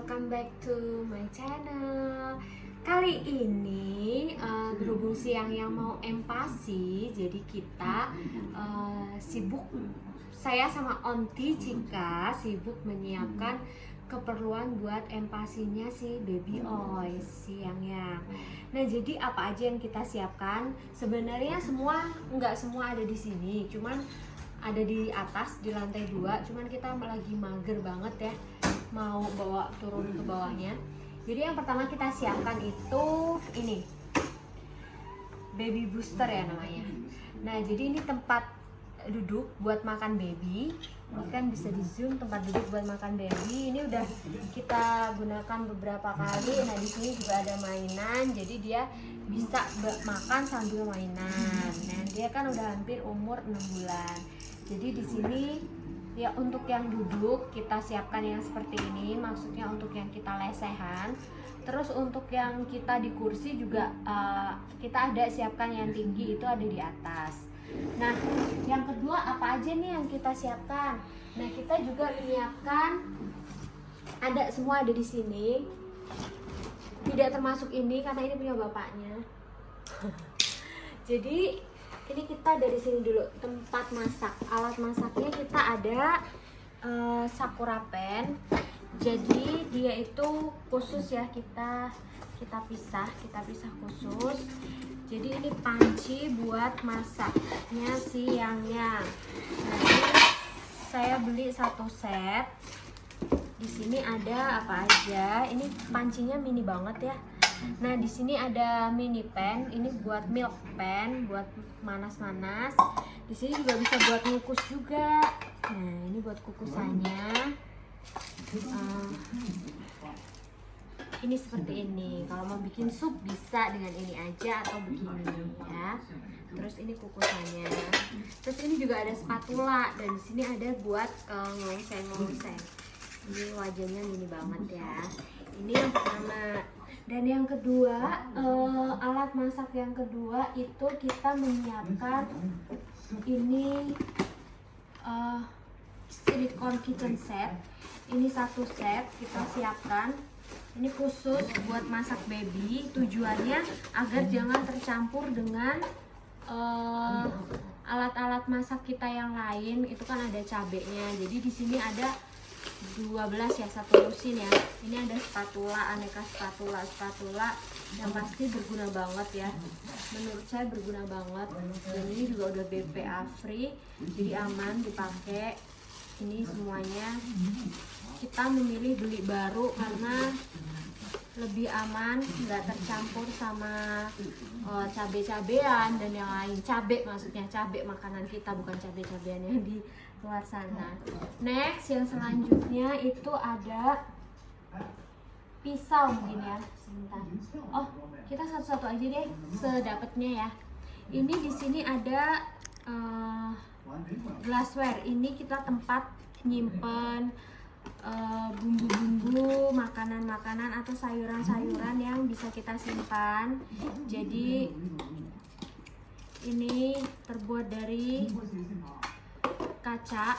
welcome back to my channel. Kali ini berhubung siang yang mau empasi, jadi kita sibuk, saya sama Onti Cika sibuk menyiapkan keperluan buat empasinya si baby Oi siangnya. Nah, jadi apa aja yang kita siapkan? Sebenarnya nggak semua ada di sini, cuman ada di atas di lantai 2, cuman kita lagi mager banget ya mau bawa turun ke bawahnya. Jadi yang pertama kita siapkan itu ini baby booster ya namanya. Nah, jadi ini tempat duduk buat makan baby. Ini kan bisa di zoom tempat duduk buat makan baby. Ini udah kita gunakan beberapa kali. Nah, di sini juga ada mainan, jadi dia bisa makan sambil mainan. Nah, dia kan udah hampir umur 6 bulan. Jadi di sini ya untuk yang duduk kita siapkan yang seperti ini, maksudnya untuk yang kita lesehan. Terus untuk yang kita di kursi juga kita ada siapkan yang tinggi, itu ada di atas. Nah, yang kedua apa aja nih yang kita siapkan? Nah, kita juga menyiapkan, ada semua ada di sini. Tidak termasuk ini karena ini punya bapaknya. Jadi ini kita dari sini dulu, tempat masak. Alat masaknya kita ada Sakura Pen. Jadi dia itu khusus ya, kita pisah khusus. Jadi ini panci buat masaknya siangnya. Jadi saya beli satu set. Di sini ada apa aja? Ini pancinya mini banget ya. Nah, di sini ada mini pan, ini buat milk pan, buat manas-manas. Di sini juga bisa buat ngukus juga. Nah, ini buat kukusannya. Ini seperti ini. Kalau mau bikin sup bisa dengan ini aja atau begini ya. Terus ini kukusannya. Terus ini juga ada spatula dan di sini ada buat ngongseng. Ini wajahnya mini banget ya. Ini yang pertama. Dan yang kedua, alat masak yang kedua itu kita menyiapkan ini silicone kitchen set. Ini satu set kita siapkan. Ini khusus buat masak baby. Tujuannya agar jangan tercampur dengan alat-alat masak kita yang lain. Itu kan ada cabenya. Jadi di sini ada 12 ya, satu lusin ya. Ini ada spatula, aneka spatula yang pasti berguna banget ya. Menurut saya berguna banget. Dan ini juga udah BPA free, jadi aman dipakai. Ini semuanya kita memilih beli baru karena lebih aman, nggak tercampur sama cabai-cabean dan yang lain. Cabai maksudnya, cabai makanan kita, bukan cabai-cabean yang di luar sana. Next, yang selanjutnya itu ada pisau mungkin ya. Sebentar. Oh, kita satu-satu aja deh sedapatnya ya. Ini di sini ada glassware. Ini kita tempat nyimpen bumbu-bumbu, makanan-makanan atau sayuran-sayuran yang bisa kita simpan. Jadi ini terbuat dari kaca.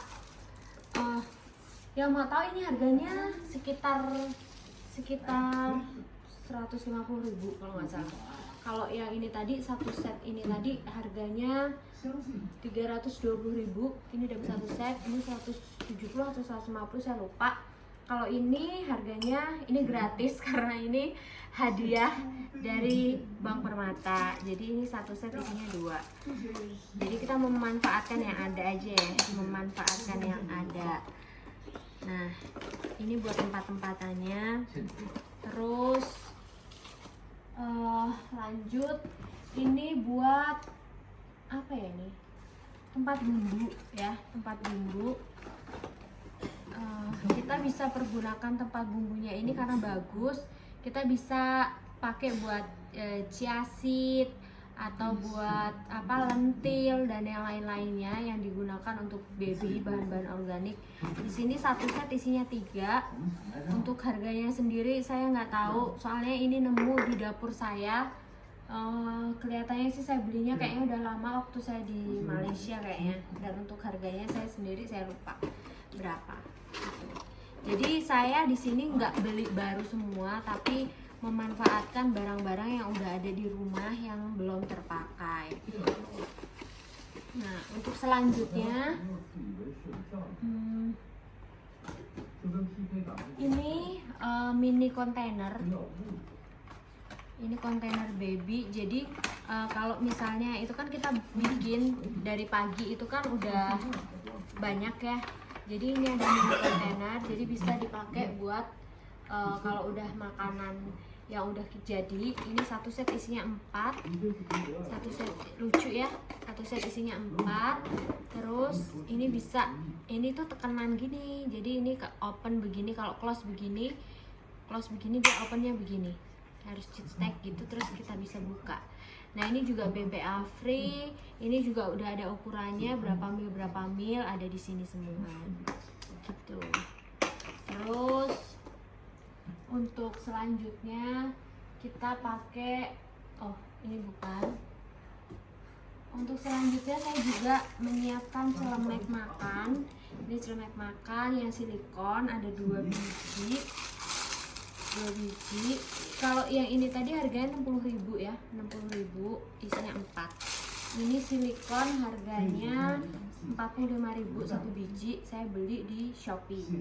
Yang mau tahu ini harganya sekitar 150.000 kalau nggak salah. Kalau yang ini tadi satu set ini tadi harganya 320.000. Ini dapat satu set, ini 170 atau 150 saya lupa. Kalau ini harganya ini gratis karena ini hadiah dari Bank Permata. Jadi ini satu set isinya 2. Jadi kita memanfaatkan yang ada aja ya, memanfaatkan yang ada. Nah, ini buat tempat-tempatannya. Terus lanjut, ini buat apa ya ini? Tempat bumbu ya, tempat bumbu. Kita bisa pergunakan tempat bumbunya ini karena bagus. Kita bisa pakai buat chia seed atau buat lentil dan yang lain-lainnya yang digunakan untuk baby, bahan-bahan organik. Di sini satu set isinya 3. Untuk harganya sendiri saya nggak tahu, soalnya ini nemu di dapur saya. Kelihatannya sih saya belinya kayaknya udah lama waktu saya di Malaysia kayaknya. Dan untuk harganya saya sendiri saya lupa berapa. Jadi saya di sini nggak beli baru semua, tapi memanfaatkan barang-barang yang udah ada di rumah yang belum terpakai. Nah, untuk selanjutnya ini mini kontainer. Ini kontainer baby. Jadi kalau misalnya itu kan kita bikin dari pagi itu kan udah banyak ya. Jadi ini ada mini kontainer, jadi bisa dipakai buat kalau udah makanan yang udah jadi. Ini satu set isinya 4, satu set lucu ya, satu set isinya 4. Terus ini bisa, ini tuh tekanan gini, jadi ini ke open begini, kalau close begini dia opennya begini, harus cheat stack gitu, terus kita bisa buka. Nah ini juga BPA free, ini juga udah ada ukurannya berapa mil ada di sini semua gitu. Terus untuk selanjutnya kita pakai, oh ini bukan. Untuk selanjutnya saya juga menyiapkan celemek makan. Ini celemek makan yang silikon, ada 2 biji. Kalau yang ini tadi harganya 60.000 ya, 60.000, isinya 4. Ini silikon harganya 45.000 satu biji. Saya beli di Shopee.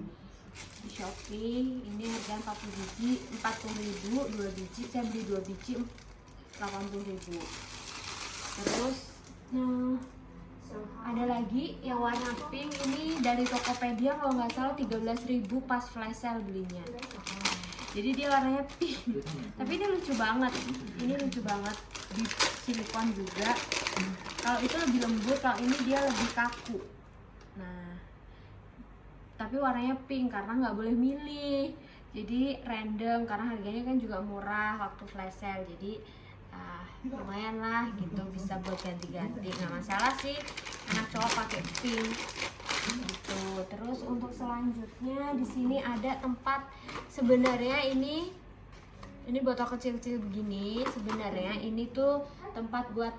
Di Shopee ini harga 40.000, 2 biji. Saya beli 2 biji 80.000. Terus ada lagi yang warna pink, ini dari Tokopedia kalau nggak salah 13.000 pas flash sale belinya. Jadi dia warnanya pink, tapi ini lucu banget. Ini lucu banget, di silikon juga. Kalau itu lebih lembut, kalau ini dia lebih kaku. Nah, tapi warnanya pink karena nggak boleh milih. Jadi random karena harganya kan juga murah waktu flash sale. Jadi lumayan lah gitu, bisa buat ganti-ganti. Nggak masalah sih anak cowok pakai pink. Gitu. Terus untuk selanjutnya di sini ada tempat, sebenarnya ini botol kecil-kecil begini. Sebenarnya ini tuh tempat buat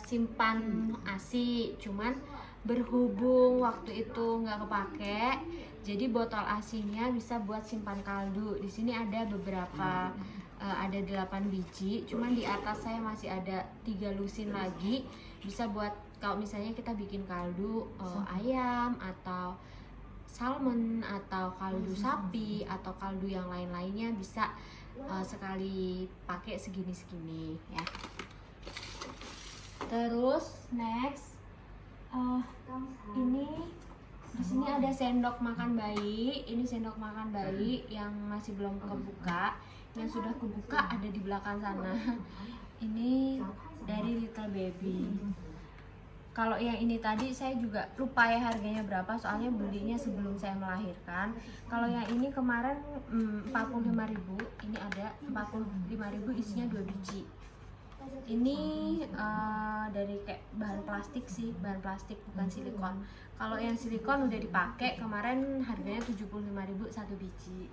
simpan ASI, cuman berhubung waktu itu nggak kepake, jadi botol ASINya bisa buat simpan kaldu. Di sini ada beberapa, ada 8 biji, cuman di atas saya masih ada 3 lusin lagi, bisa buat kalau misalnya kita bikin kaldu ayam atau salmon atau kaldu sapi atau kaldu yang lain-lainnya, bisa sekali pakai segini-segini ya. Terus next ini di sini ada sendok makan bayi. Ini sendok makan bayi yang masih belum kebuka. Yang sudah kebuka ada di belakang sana. Ini dari Little Baby. Kalau yang ini tadi saya juga lupa ya harganya berapa, soalnya belinya sebelum saya melahirkan. Kalau yang ini kemarin 45.000, ini ada 45.000 isinya 2 biji. Ini dari kayak bahan plastik sih, bahan plastik bukan silikon. Kalau yang silikon udah dipakai, kemarin harganya 75.000 satu biji.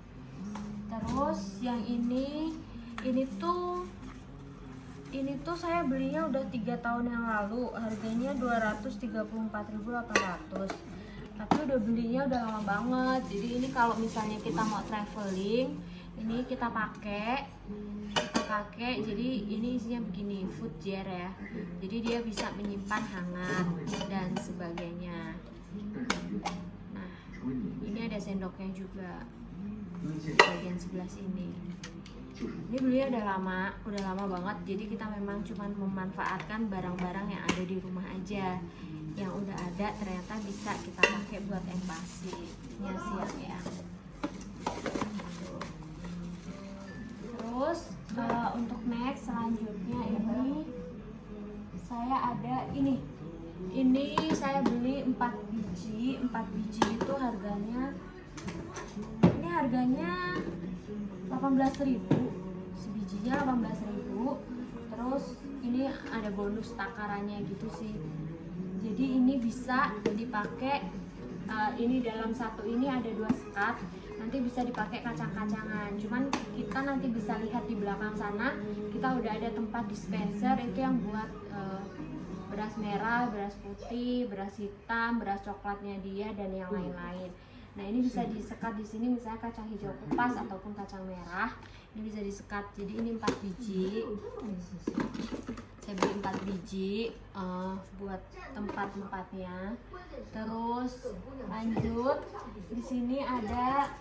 Terus yang ini tuh saya belinya udah 3 tahun yang lalu, harganya 234.800. Tapi udah belinya udah lama banget. Jadi ini kalau misalnya kita mau traveling, ini kita pakai. Jadi ini isinya begini, food jar ya. Jadi dia bisa menyimpan hangat dan sebagainya. Nah, ini ada sendoknya juga di bagian sebelah sini. Ini belinya udah lama banget. Jadi kita memang cuma memanfaatkan barang-barang yang ada di rumah aja, yang udah ada ternyata bisa kita pakai buat empasi siang ya. Terus untuk next selanjutnya ini saya ada ini saya beli 4 biji. 4 biji itu harganya 18.000, sebijinya 18.000. Terus ini ada bonus takarannya gitu sih. Jadi ini bisa dipakai, ini dalam satu ini ada 2 sekat, nanti bisa dipakai kacang-kacangan. Cuman kita nanti bisa lihat di belakang sana, kita udah ada tempat dispenser itu yang buat beras merah, beras putih, beras hitam, beras coklatnya dia dan yang lain-lain. Nah ini bisa disekat di sini, misalnya kacang hijau kupas ataupun kacang merah, ini bisa disekat. Jadi ini 4 biji, saya beli 4 biji buat tempat-tempatnya. Terus lanjut, di sini ada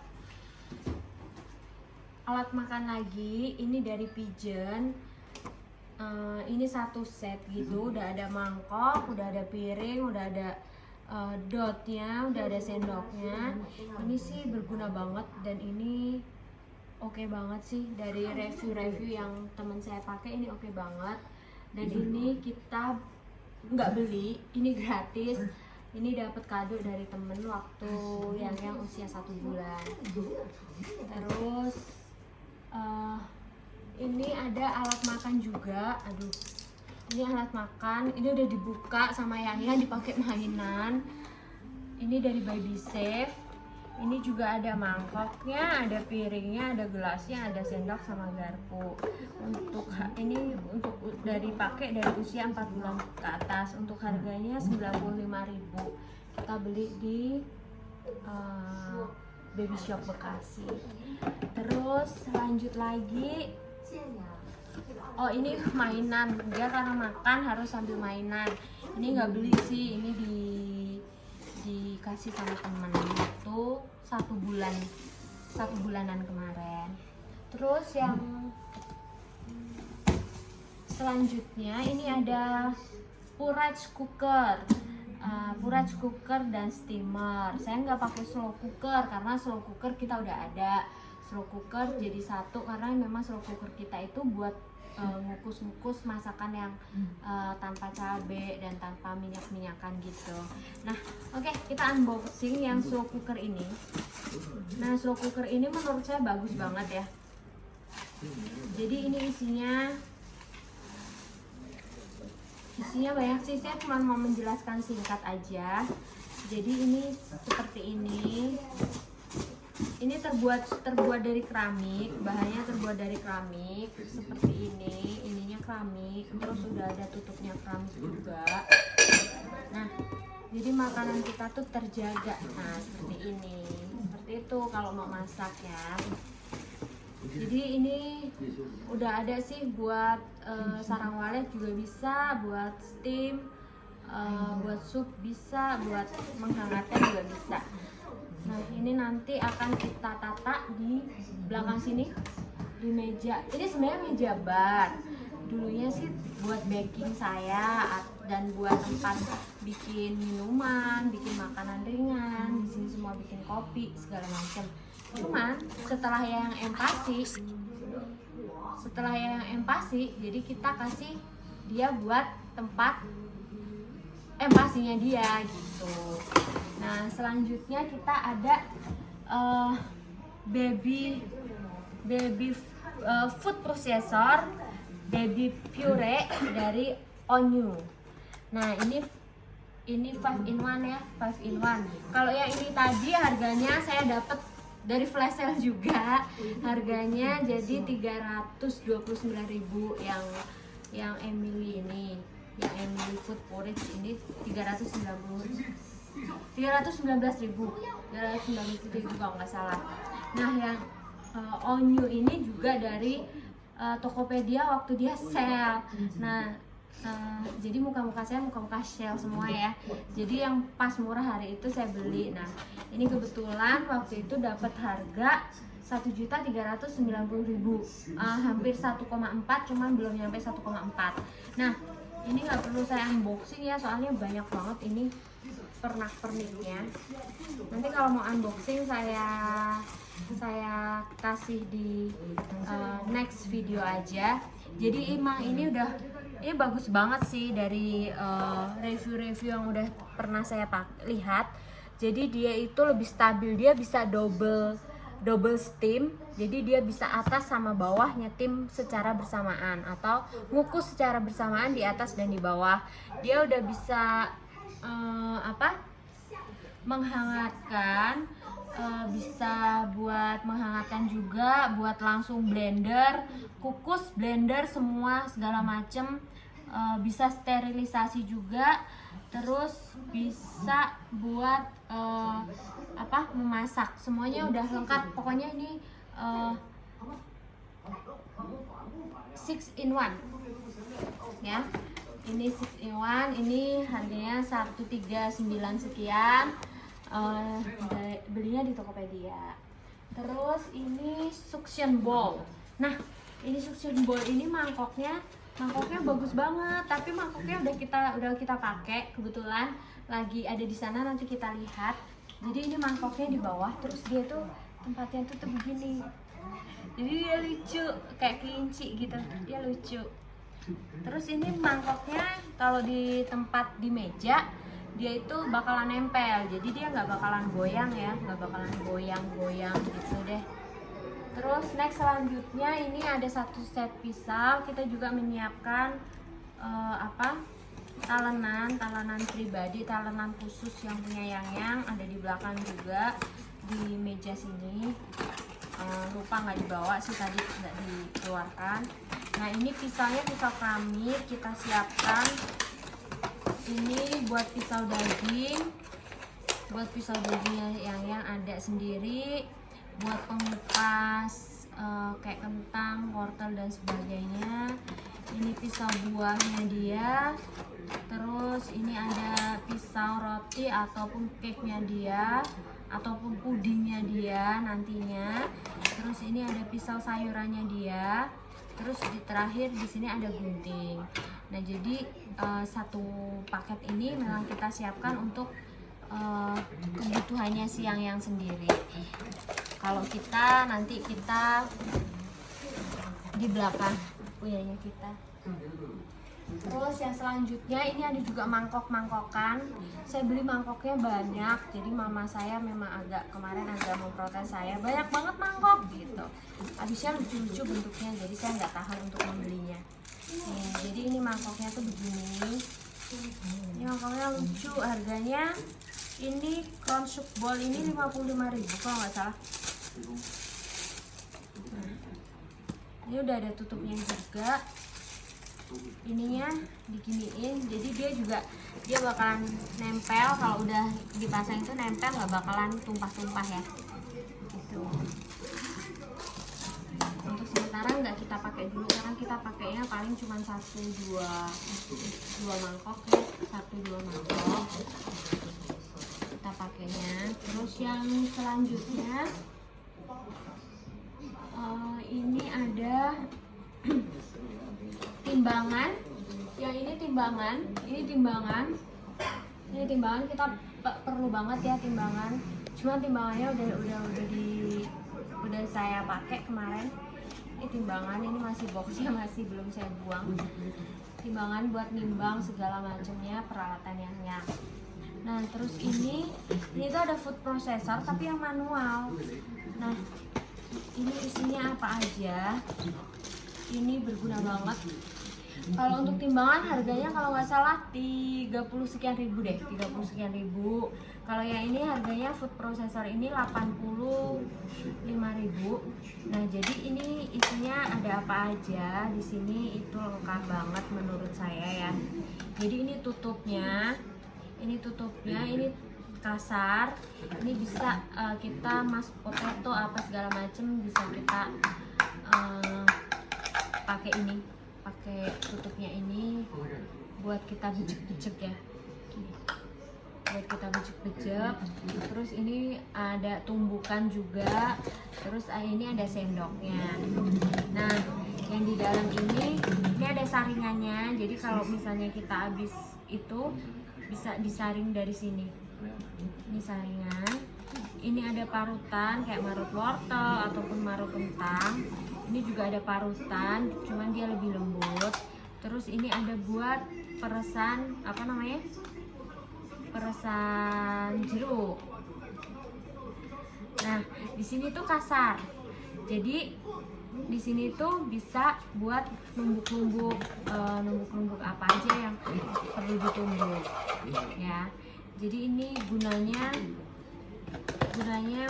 alat makan lagi, ini dari Pigeon. Ini satu set gitu, udah ada mangkok, udah ada piring, udah ada dotnya, udah ada sendoknya. Ini sih berguna banget dan ini oke banget sih, dari review-review yang teman saya pakai ini oke banget. Dan ini kita nggak beli, ini gratis. Ini dapat kado dari temen waktu yang usia 1 bulan. Terus ini ada alat makan juga. Aduh, ini alat makan, ini udah dibuka sama Yang dipakai mainan. Ini dari Baby Safe. Ini juga ada mangkoknya, ada piringnya, ada gelasnya, ada sendok sama garpu. Ini untuk dari pakai dari usia 4 bulan ke atas. Untuk harganya 95.000. Kita beli di Baby Shop Bekasi. Terus lanjut lagi. Oh ini mainan, dia karena makan harus sambil mainan. Ini nggak beli sih, ini dikasih sama temen itu 1 bulanan kemarin. Terus yang selanjutnya ini ada porridge cooker. Porridge cooker dan steamer. Saya nggak pakai slow cooker karena slow cooker kita udah ada. Slow cooker jadi satu karena memang slow cooker kita itu buat ngukus-ngukus masakan yang tanpa cabai dan tanpa minyak-minyakan gitu. Nah, oke, kita unboxing yang slow cooker ini. Nah, slow cooker ini menurut saya bagus banget ya. Jadi ini isinya banyak sih, saya cuma mau menjelaskan singkat aja. Jadi ini seperti ini. Ini terbuat dari keramik, bahannya terbuat dari keramik seperti ini. Ininya keramik, terus sudah ada tutupnya keramik juga. Nah, jadi makanan kita tuh terjaga. Nah, seperti ini. Seperti itu kalau mau masak ya. Jadi ini udah ada sih buat sarang walet juga bisa, buat steam, buat sup bisa, buat menghangatkan juga bisa. Nah ini nanti akan kita tata di belakang sini di meja. Ini sebenarnya meja bar. Dulunya sih buat baking saya dan buat tempat bikin minuman, bikin makanan ringan. Di sini semua bikin kopi segala macam. Cuman setelah yang empasi, jadi kita kasih dia buat tempat empasinya dia gitu. Nah selanjutnya kita ada baby food processor, baby puree dari Onyu. Nah ini 5 in 1 ya, 5 in 1. Kalau yang ini tadi harganya saya dapat dari flash sale juga, harganya jadi 329.000 yang Emily ini. Yang Emily Food Porridge ini 319.000 kalau nggak salah. Nah yang Onyu ini juga dari Tokopedia waktu dia sale. Nah jadi muka-muka saya muka-muka sale semua ya. Jadi yang pas murah hari itu saya beli. Nah ini kebetulan waktu itu dapat harga 1.390.000, hampir 1,4, cuman belum nyampe 1,4. Nah ini nggak perlu saya unboxing ya, soalnya banyak banget ini pernak-perniknya. Nanti kalau mau unboxing saya kasih di next video aja. Jadi emang ini bagus banget sih dari review-review yang udah pernah saya lihat. Jadi dia itu lebih stabil, dia bisa double steam, jadi dia bisa atas sama bawah nyetim secara bersamaan atau ngukus secara bersamaan di atas dan di bawah. Dia udah bisa menghangatkan, bisa buat menghangatkan juga, buat langsung blender, kukus, blender semua segala macem, bisa sterilisasi juga. terus bisa buat memasak, semuanya udah lengkap. Pokoknya ini 6 in 1 ya. Ini 6 in 1, ini harganya 139 sekian. Belinya di Tokopedia. Terus ini suction bowl. Nah, ini suction bowl ini mangkoknya bagus banget, tapi mangkoknya udah kita pakai, kebetulan lagi ada di sana, nanti kita lihat. Jadi ini mangkoknya di bawah, terus dia tuh tempatnya tuh begini. Jadi dia lucu, kayak kelinci gitu, dia lucu. Terus ini mangkoknya kalau di tempat di meja dia itu bakalan nempel, jadi dia nggak bakalan goyang ya, nggak bakalan goyang gitu deh. Terus next selanjutnya ini ada satu set pisau. Kita juga menyiapkan talenan pribadi, talenan khusus yang punya yang ada di belakang juga di meja sini. Lupa nggak dibawa sih tadi, nggak dikeluarkan. Nah ini pisaunya pisau keramik kita siapkan. Ini buat pisau daging, yang ada sendiri, buat pengupas kayak kentang, wortel dan sebagainya. Ini pisau buahnya dia. Terus ini ada pisau roti ataupun cake-nya dia, ataupun pudingnya dia nantinya. Terus ini ada pisau sayurannya dia. Terus terakhir di sini ada gunting. Nah jadi satu paket ini memang kita siapkan untuk kebutuhannya si yang sendiri. Kalau nanti kita di belakang punyanya kita. Terus yang selanjutnya ini ada juga mangkok-mangkokan. Saya beli mangkoknya banyak, jadi mama saya memang kemarin agak memprotes saya, banyak banget mangkok gitu. Habisnya lucu-lucu bentuknya, jadi saya nggak tahan untuk membelinya. Jadi ini mangkoknya tuh begini. Ini mangkoknya lucu, harganya ini crown soup bowl ini 55.000 kalau nggak salah. Ini udah ada tutupnya juga. Ininya diginiin, jadi dia bakalan nempel. Kalau udah dipasang itu nempel, nggak bakalan tumpah-tumpah ya gitu. Untuk sementara nggak kita pakai dulu, karena kita pakainya paling cuma 1-2 mangkok ya, 1-2 mangkok kita pakainya. Terus yang selanjutnya ini ada timbangan. Yang ini timbangan kita perlu banget ya timbangan. Cuma timbangannya udah saya pakai kemarin. Ini timbangan, ini masih boxnya, masih belum saya buang. Timbangan buat nimbang segala macamnya, peralatan yang. Nah terus ini tuh ada food processor tapi yang manual. Nah ini isinya apa aja, ini berguna banget. Kalau untuk timbangan harganya kalau nggak salah 30 sekian ribu deh, 30 sekian ribu. Kalau yang ini harganya food processor ini 85.000. Nah jadi ini isinya ada apa aja di sini, itu lengkap banget menurut saya ya. Jadi ini tutupnya ini kasar. Ini bisa kita mashed potato apa segala macem, bisa kita pakai tutupnya ini buat kita bejek-bejek ya, buat kita bejek-bejek. Terus ini ada tumbukan juga. Terus ini ada sendoknya. Nah yang di dalam ini ada saringannya, jadi kalau misalnya kita habis itu bisa disaring dari sini. Ini saringan. Ini ada parutan kayak marut wortel ataupun marut kentang. Ini juga ada parutan, cuman dia lebih lembut. Terus ini ada buat peresan peresan jeruk. Nah di sini tuh kasar, jadi di sini tuh bisa buat numbuk-numbuk apa aja yang perlu ditumbuk ya. Jadi ini gunanya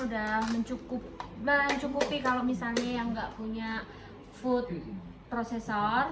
udah mencukupi kalau misalnya yang nggak punya food processor,